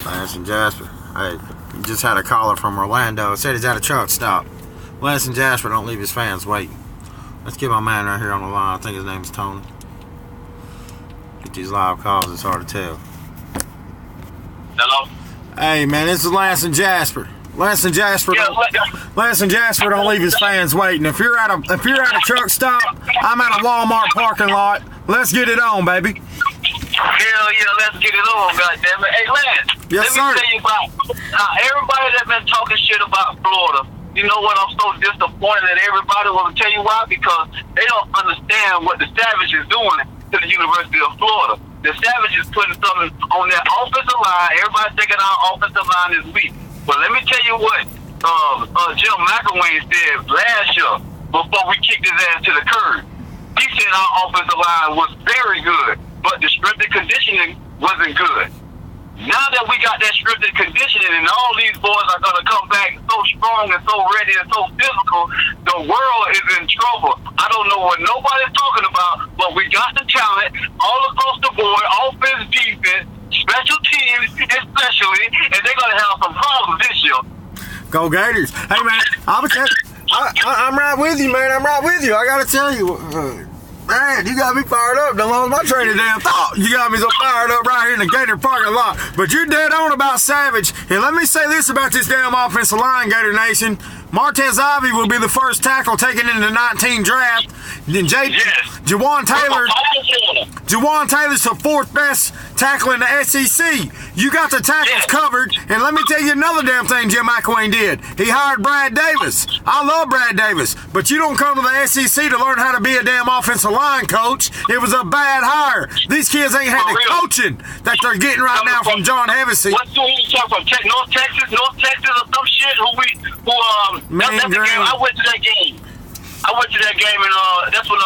Lance and Jasper. Hey, he just had a caller from Orlando. Said he's at a truck stop. Lance and Jasper don't leave his fans waiting. Let's get my man right here on the line. I think his name's Tony. Get these live calls, it's hard to tell. Hello? Hey, man, this is Lance and Jasper. Lance and Jasper don't leave his fans waiting. If you're at a truck stop, I'm at a Walmart parking lot. Let's get it on, baby. Hell yeah, let's get it on, goddammit. Hey, Lance, yes, let me tell you about everybody that's been talking shit about Florida. You know what? I'm so disappointed at everybody. I want to tell you why? Because they don't understand what the Savage is doing to the University of Florida. The Savage is putting something on their offensive line. Everybody's thinking our offensive line is weak. But let me tell you what Jim McElwain said last year before we kicked his ass to the curb. He said our offensive line was very good, but the strength and conditioning wasn't good. Now that we got that strength and conditioning and all these boys are going to come back so strong and so ready and so physical, the world is in trouble. I don't know what nobody's talking about, but we got the talent all across the board, offense, defense, special teams especially, and they're going to have some problems this year. Go Gators. Hey, man, I'm right with you, man. I'm right with you. I got to tell you, man, you got me fired up. Don't lose my train of damn thought. You got me so fired up right here in the Gator parking lot. But you're dead on about Savage. And let me say this about this damn offensive line, Gator Nation. Martez Ivy will be the first tackle taken in the 19 draft. Then Jawan Taylor's the fourth best tackle in the SEC. You got the tackles covered. And let me tell you another damn thing Jim McElwain did. He hired Brad Davis. I love Brad Davis, but you don't come to the SEC to learn how to be a damn offensive line coach. It was a bad hire. These kids ain't had the coaching that they're getting right now from John Hevesy. What school you talking from? North Texas or some shit? That's the game. I went to that game. And that's when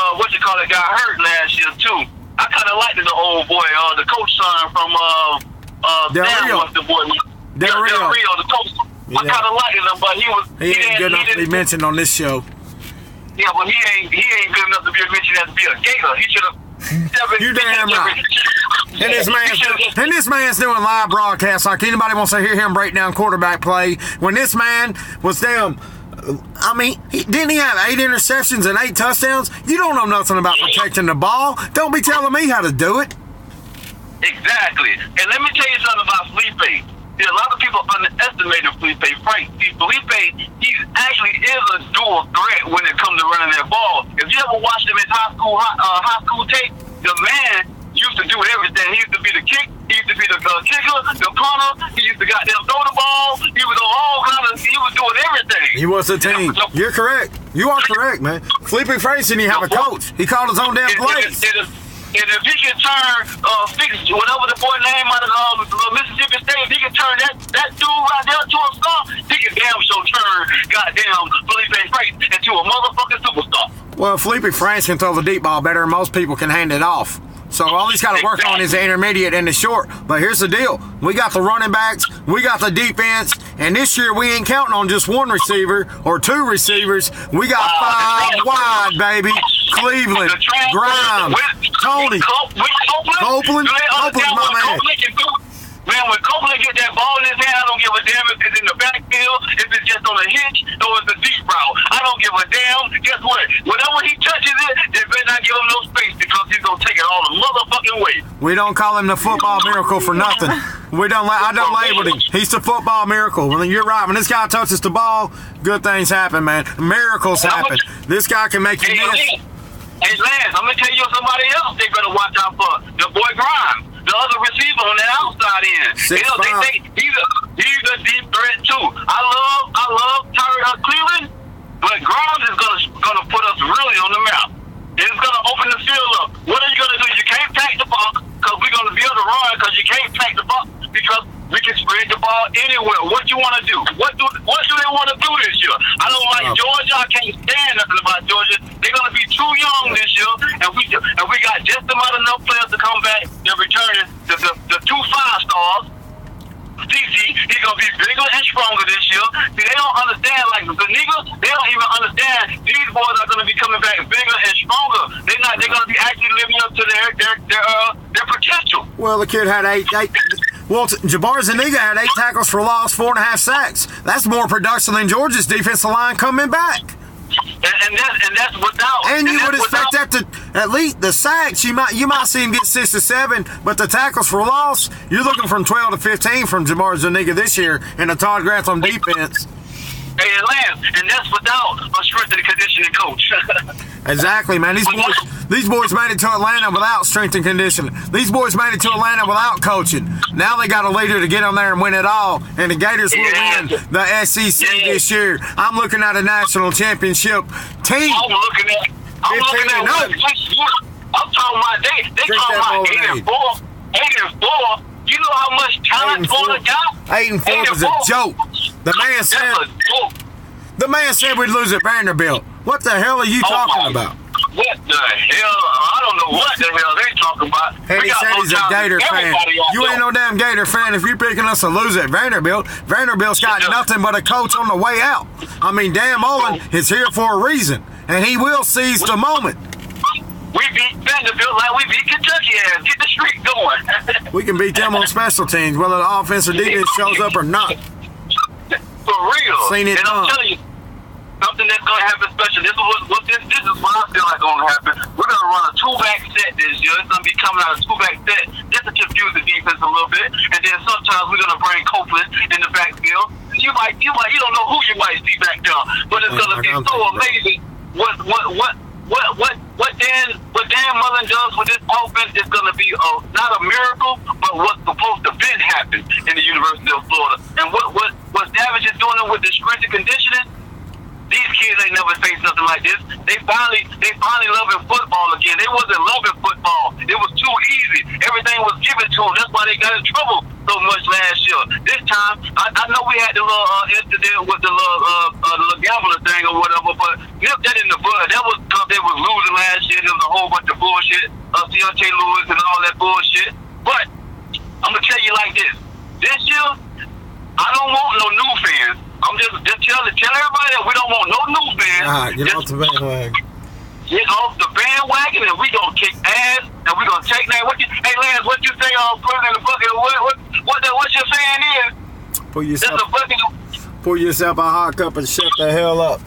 got hurt last year too. I kind of liked the old boy, the coach son from Del Rio. The boy. Del Rio, the coach. Yeah. I kind of liked him, but he ain't good enough to be mentioned on this show. Yeah, but he ain't good enough to be mentioned as to be a Gator. He should have. You damn right. And this man's doing live broadcasts like anybody wants to hear him break down quarterback play. When this man was damn. I mean, didn't he have 8 interceptions and 8 touchdowns? You don't know nothing about protecting the ball. Don't be telling me how to do it. Exactly. And let me tell you something about Felipe. A lot of people underestimated Felipe Franks. See, Felipe, he actually is a dual threat when it comes to running that ball. If you ever watched him in high school tape, the man used to do everything. He used to be the kick. He used to be the kicker, the punter. He used to goddamn throw the ball. He was doing everything. He was a team. You're correct. You are correct, man. Felipe Franks didn't have a coach. He called his own damn plays. And if he can turn, whatever the boy name out of Mississippi State, if he can turn that dude right there to a star, he can damn sure turn goddamn Felipe Franks into a motherfucking superstar. Well, Felipe Franks can throw the deep ball better than most people can hand it off. So all he's got to work on is the intermediate and the short. But here's the deal. We got the running backs, we got the defense, and this year we ain't counting on just one receiver or 2 receivers. We got 5 wide, baby. Cleveland, Grimes, Tony, Copeland, my man. Man, when Copeland get that ball in his hand, I don't give a damn if it's in the backfield, if it's just on a hitch, or it's a deep route. I don't give a damn. Guess what? Whenever he touches it, they better not give him no space because he's going to take it all the motherfucking way. We don't call him the football miracle for nothing. I don't label him. He's the football miracle. Well, you're right. When this guy touches the ball, good things happen, man. Miracles happen. This guy can make you miss. Hey, Lance, I'm going to tell you somebody else they better watch out for. The boy Grimes. The other receiver on that outside end. They think he's a deep threat too. I love Cleveland, but Grimes is gonna put us really on the map. It's gonna open the field up. What are you gonna do? You can't pack the ball because we're gonna be able to run because you can't pack the ball because we can spread the ball anywhere. What you want to do? What do they want to do this year? I don't like Georgia. I can't stand nothing about Georgia. They're gonna be too young this year, and we got just about enough players to come back and return the 2 5-stars. DC, he's gonna be bigger and stronger this year. See, they don't understand, like the niggas, they don't even understand these boys are gonna be coming back bigger and stronger. They're gonna be actually living up to their potential. Well, the kid had Well, Jabbar Zuniga had 8 tackles for loss, 4.5 sacks. That's more production than Georgia's defensive line coming back. And that's without. And you would expect that to, at least the sacks, you might see him get 6 to 7, but the tackles for loss, you're looking from 12 to 15 from Jabbar Zuniga this year in a Todd Grantham defense. Hey, Lance, and that's without a strength and conditioning coach. Exactly, man. These boys made it to Atlanta without strength and conditioning. These boys made it to Atlanta without coaching. Now they got a leader to get on there and win it all, and the Gators will win the SEC this year. I'm looking at a national championship team. I'm looking at what this year. I'm talking about they talking about 8-4. You know how much talent Florida got? 8-4 is a joke. The man said we'd lose at Vanderbilt. What the hell are you talking about? What the hell? I don't know what the hell they talking about. And he said he's a Gator fan. You ain't no damn Gator fan if you're picking us to lose at Vanderbilt. Vanderbilt's got nothing but a coach on the way out. I mean, Dan Mullen is here for a reason, and he will seize the moment. We beat Vanderbilt like we beat Kentucky ass. Get the streak going. We can beat them on special teams, whether the offense or defense shows up or not. For real. Seen it and I'm telling you, something that's going to happen special. This is what I feel like going to happen. We're going to run a 2-back set this year. It's going to be coming out of a 2-back set just to confuse the defense a little bit. And then sometimes we're going to bring Copeland in the backfield. You don't know who you might see back there, but it's going to be so amazing what Dan Mullen does with this offense is going to be not a miracle, but what's supposed to been happen in the University of Florida. And what Savage is doing with the strength and conditioning, these kids ain't never faced nothing like this. They finally loving football again. They wasn't loving football. It was too easy. Everything was given to them. That's why they got in trouble so much last year. This time, I know we had the little incident with the little gambler thing or whatever, but nip that in the bud. That was because they was losing last year. There was a whole bunch of bullshit. Deontay Lewis and all that bullshit. But I'm gonna tell you like this. This year, I don't want no new fans. I'm just tell everybody that we don't want no new fans. Get off the bandwagon. Get off the bandwagon, and we gonna kick ass, and we gonna take that. Hey, Lance, what you say on put in the bucket? What you're saying is? Pour yourself a hot cup and shut the hell up.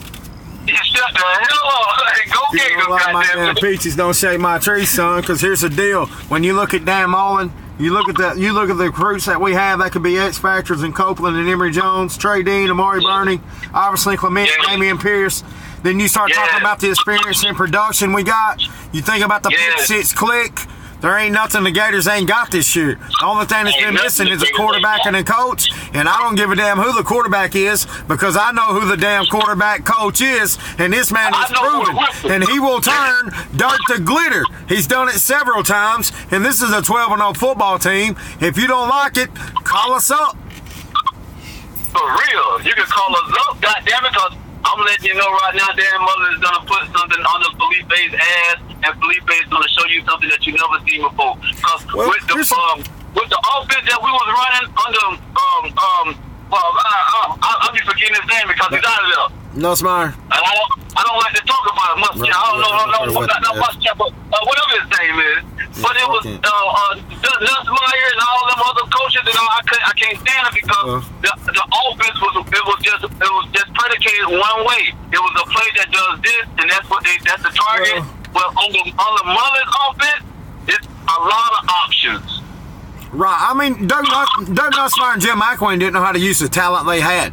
You shut the hell up. Hey, go get them, like my damn goddammit. peaches don't shake my tree, son. Because here's the deal: when you look at Dan Mullen. You look at the recruits that we have that could be X factors in Copeland and Emory Jones, Trey Dean, Amari Burney, Iverson Clement, Damian Pierce. Then you start talking about the experience and production we got. You think about the pick six click. There ain't nothing the Gators ain't got this year. The only thing that's been missing is a quarterback and a coach. And I don't give a damn who the quarterback is because I know who the damn quarterback coach is. And this man is proven. And he will turn dirt to glitter. He's done it several times. And this is a 12-0 football team. If you don't like it, call us up. For real. You can call us up, goddammit, because I'm letting you know right now, Dan Mullen is going to put something under Felipe's ass, and Felipe is going to show you something that you never seen before. Because with the offense that we was running under, I'll be forgetting his name because he's out of there. No, Smart. I don't like to talk about it much. I don't know much, but whatever his name is. But it was Nussmeier and all them other coaches, and I can't stand it because the offense was just predicated one way. It was a play that does this, and that's the target. But on the Mullen's offense, it's a lot of options. Right. I mean, Doug Nussmeier and Jim McElwain didn't know how to use the talent they had.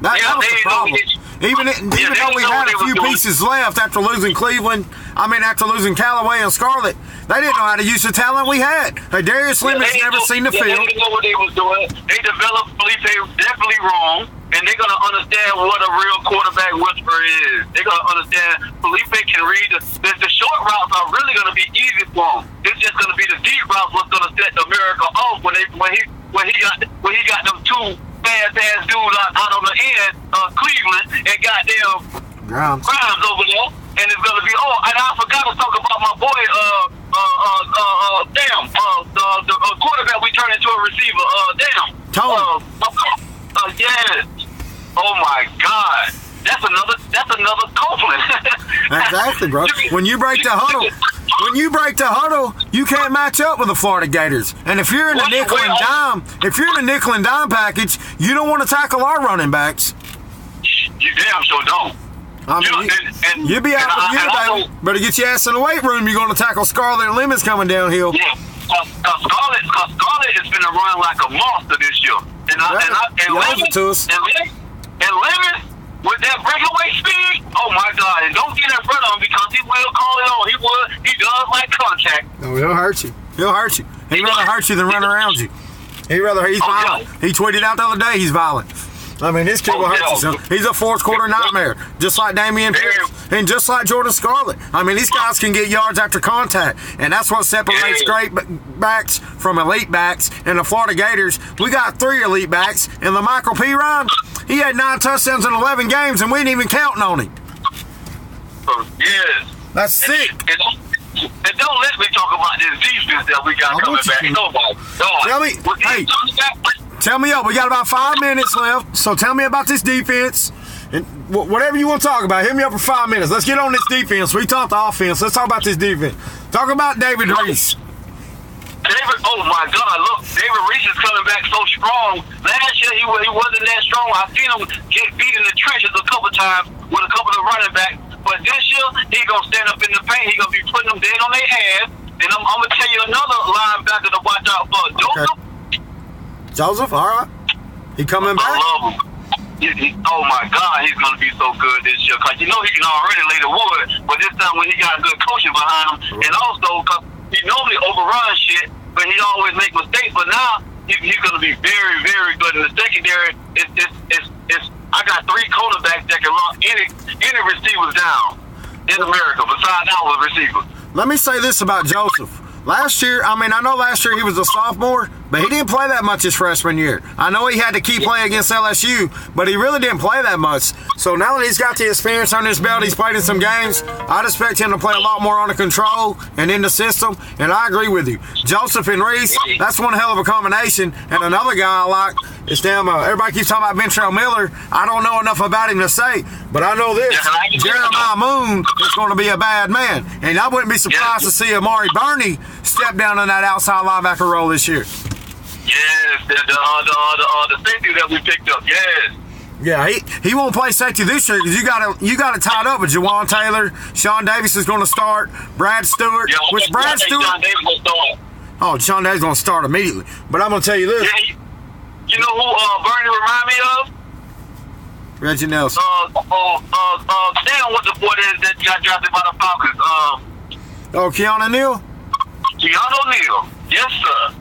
That was the problem. Even though we had a few pieces left after losing Cleveland, after losing Callaway and Scarlett, they didn't know how to use the talent we had. Darius Lemon's never seen the field. They didn't know what they was doing. They developed Felipe definitely wrong, and they're going to understand what a real quarterback whisperer is. They're going to understand Felipe can read the short routes are really going to be easy for him. It's just going to be the deep routes what's going to set America off when he got them two fast-ass dudes out on the end of Cleveland and goddamn Grimes over there. And it's going to be, and I forgot to talk about my boy, the quarterback we turned into a receiver, Tony. Yes. Oh my God. That's another Copeland. Exactly, bro. When you break the huddle, when you break the huddle, you can't match up with the Florida Gators. And if you're in the nickel and dime package, you don't want to tackle our running backs. You damn sure don't. I mean, you'll be out for the year, baby. Better get your ass in the weight room. You're going to tackle Scarlett and Lemons coming downhill. Yeah, Scarlett is going to run like a monster this year. And Lemons, with that breakaway speed, oh my God! And don't get in front of him because he will call it on. He does like contact. No, he'll hurt you. He'd rather hurt you than run around you. He's violent. Yeah. He tweeted out the other day he's violent. I mean, this kid will hurt you. So he's a fourth quarter nightmare, just like Damian Pierce and just like Jordan Scarlett. I mean, these guys can get yards after contact, and that's what separates great backs from elite backs. And the Florida Gators, we got 3 elite backs, and the Michael P. Ryan, he had 9 touchdowns in 11 games, and we ain't even counting on him. Yes. That's sick. And don't let me talk about this defense that we got coming back. Oh my God. Tell me up. We got about 5 minutes left, so tell me about this defense. And whatever you want to talk about, hit me up for 5 minutes. Let's get on this defense. We talked the offense. Let's talk about this defense. Talk about David Reese. Oh my God, look, David Reese is coming back so strong. Last year he wasn't that strong. I've seen him get beat in the trenches a couple times with a couple of running backs. But this year, he's going to stand up in the paint. He's going to be putting them dead on their ass. And I'm going to tell you another linebacker to watch out for. Joseph, all right. He coming back? I love him. Oh my God, he's going to be so good this year. Because you know he can already lay the wood. But this time when he got good coaching behind him. And also, because he normally overruns shit, but he always make mistakes. But now, he's going to be very, very good. In the secondary, I got 3 quarterbacks that can lock any receivers down in America besides our receivers. Let me say this about Joseph. Last year, I know last year he was a sophomore, but he didn't play that much his freshman year. I know he had to keep playing against LSU, but he really didn't play that much. So now that he's got the experience on his belt, he's played in some games, I'd expect him to play a lot more under control and in the system, and I agree with you. Joseph and Reese, that's one hell of a combination. And another guy I like is everybody keeps talking about Ventrell Miller. I don't know enough about him to say, but I know this. Jeremiah Moon is going to be a bad man. And I wouldn't be surprised to see Amari Burney step down in that outside linebacker role this year. Yes, the safety that we picked up, yes. Yeah, he won't play safety this year because you got it tied up with Jawan Taylor. Sean Davis is going to start. Brad Stewart. Yeah, which Brad Stewart? Sean Davis will start. Oh, Sean Davis is going to start immediately. But I'm going to tell you this. Yeah, you know who Bernie remind me of? Reggie Nelson. Damn, what the boy is that got drafted by the Falcons? Keanu Neal? Keanu Neal. Yes, sir.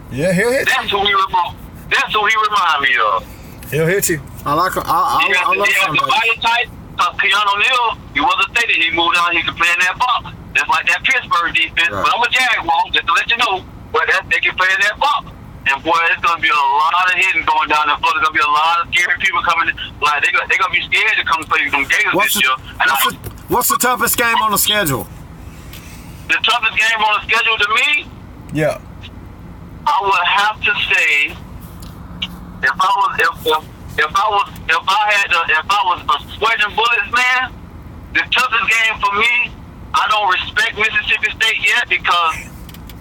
Yeah, he'll hit you. That's who he remind me of. He'll hit you. I like him. I love him. The body type, Keanu Neal, he wasn't stated. He moved on. He could play in that box. Just like that Pittsburgh defense. Right. But I'm a Jaguar, just to let you know. But they can play in that box. And boy, it's gonna be a lot of hitting going down in Florida. There's gonna be a lot of scary people coming in. Like they're gonna be scared to come play some Gators this year. What's the toughest game on the schedule? The toughest game on the schedule to me? Yeah. I would have to say if I was a sweating bullets man, the toughest game for me, I don't respect Mississippi State yet because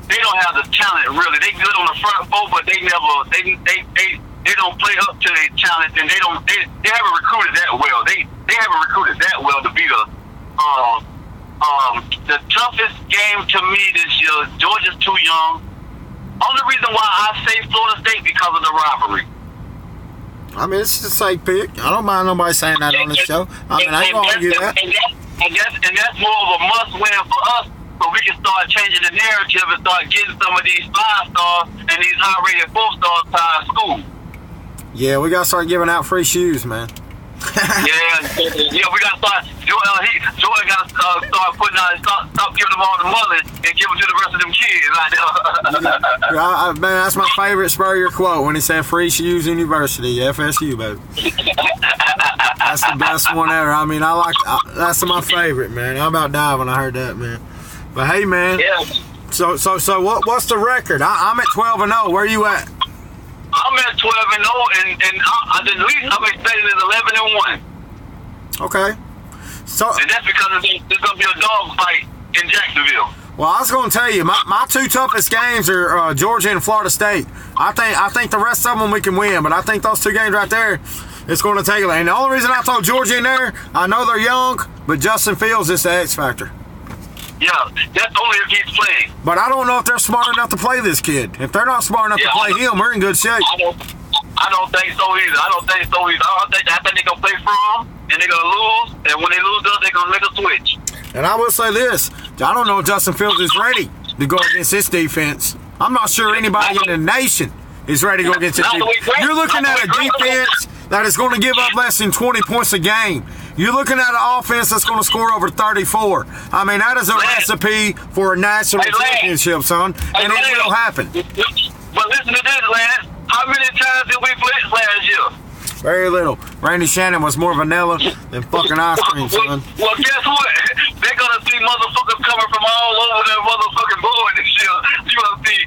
they don't have the talent really. They good on the front foot, but they don't play up to their talent, and they haven't recruited that well. They haven't recruited that well to be the toughest game to me this year. Georgia's too young. Only reason why I say Florida State because of the rivalry. I mean, it's a safe pick. I don't mind nobody saying that on the show. I mean, I ain't gonna argue that. And that's more of a must-win for us, so we can start changing the narrative and start getting some of these 5-stars and these high-rated 4-stars out of school. Yeah, we gotta start giving out free shoes, man. we gotta start. Joy gotta start putting out. Stop giving them all the money and give them to the rest of them kids. Man, that's my favorite Spurrier quote when he said "Free Shoes University, FSU, baby." That's the best one ever. I mean, that's my favorite, man. I about died when I heard that, man. But hey, man. Yeah. So what's the record? I'm at 12-0. Where are you at? I'm at 12-0, and the least I'm expecting is 11-1. Okay. So, and that's because there's going to be a dog fight in Jacksonville. Well, I was going to tell you, my two toughest games are Georgia and Florida State. I think the rest of them we can win, but I think those two games right there, it's going to take it. And the only reason I throw Georgia in there, I know they're young, but Justin Fields is the X factor. Yeah, that's only if he's playing. But I don't know if they're smart enough to play this kid. If they're not smart enough to play him, we're in good shape. I don't think so either. I think they're going to play for him, and they're going to lose. And when they lose, they're going to make a switch. And I will say this. I don't know if Justin Fields is ready to go against this defense. I'm not sure anybody in the nation is ready to go against this defense. You're looking at a defense that is going to give up less than 20 points a game. You're looking at an offense that's going to score over 34. I mean, that is a recipe for a national championship, son. And it will happen. But listen to this, Lance. How many times did we blitz last year? Very little. Randy Shannon was more vanilla than fucking ice cream, son. Well, guess what? They're gonna see motherfuckers coming from all over their motherfucking board this year. You're gonna see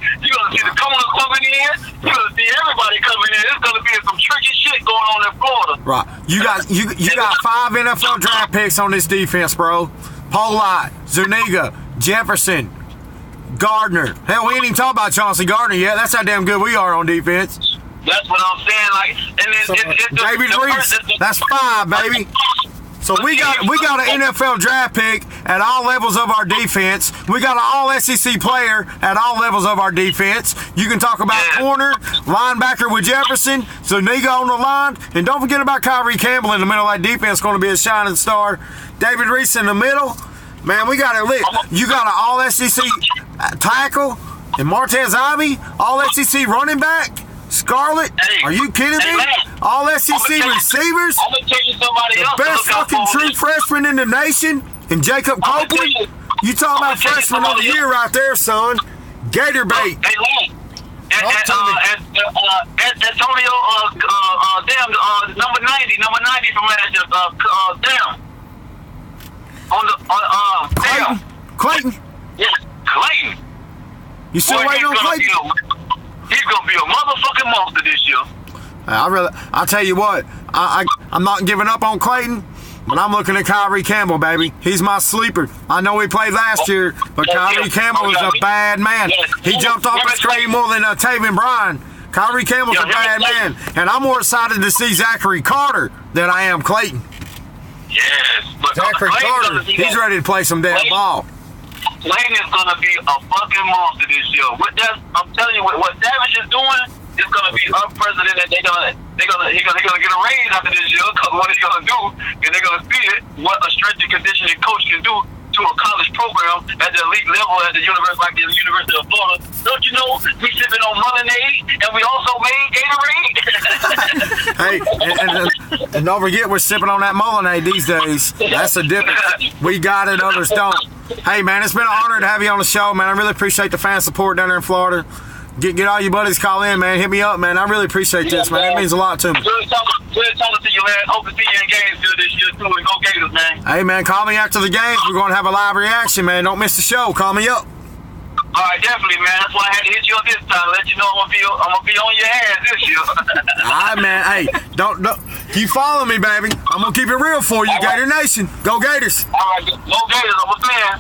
the corners coming in. You're gonna see everybody coming in. It's gonna be some tricky shit going on in Florida. Right. You got 5 NFL draft picks on this defense, bro. Polite, Zuniga, Jefferson, Gardner. Hell, we ain't even talking about Chauncey Gardner yet. That's how damn good we are on defense. That's what I'm saying. Like, and it's David Reese. That's 5, baby. So we got an NFL draft pick at all levels of our defense. We got an all SEC player at all levels of our defense. You can talk about corner, linebacker with Jefferson, Zuniga on the line, and don't forget about Kyrie Campbell in the middle of that defense, going to be a shining star. David Reese in the middle. Man, we got it lit. You got an all SEC tackle and Martez Ivy, all SEC running back. Scarlett, are you kidding me? All SEC receivers, I'm gonna tell you somebody else. the best fucking true freshman in the nation, and Jacob Copeland. You talking about freshman of the year right there, son? Gator bait. Hey, Lane. Antonio, number 90 from last year. Clayton. Yeah, Clayton. You still waiting on Clayton? He's gonna be a motherfucking monster this year. I tell you what, I'm not giving up on Clayton, but I'm looking at Kyrie Campbell, baby. He's my sleeper. I know he played last year, but Kyrie Campbell is a bad man. He jumped off the screen more than Taven Bryan. Kyrie Campbell's a bad man, and I'm more excited to see Zachary Carter than I am Clayton. Yes, but Zachary Carter, he's ready to play some damn ball. Clayton is gonna be a fucking monster this year. I'm telling you, what Savage is doing is gonna be unprecedented. He's gonna get a raise after this year. Cause what he's gonna do, and they're gonna see it. What a strength and conditioning coach can do to a college program at the elite level at the University of Florida. Don't you know we sipping on Lemonade and we also made Gatorade? Hey, and don't forget we're sipping on that Lemonade these days. That's the difference. We got it, others don't. Hey, man, it's been an honor to have you on the show, man. I really appreciate the fan support down there in Florida. Get all your buddies call in, man. Hit me up, man. I really appreciate this, man. It means a lot to me. Good talking to you, man. Hope to see you in games this year, too. And go Gators, man. Hey, man, call me after the games. We're going to have a live reaction, man. Don't miss the show. Call me up. All right, definitely, man. That's why I had to hit you up this time. Let you know I'm gonna be on your ass this year. All right, man. Hey, don't keep following me, baby. I'm gonna keep it real for you, Gator Nation. Go Gators. All right, go Gators. I'm a fan.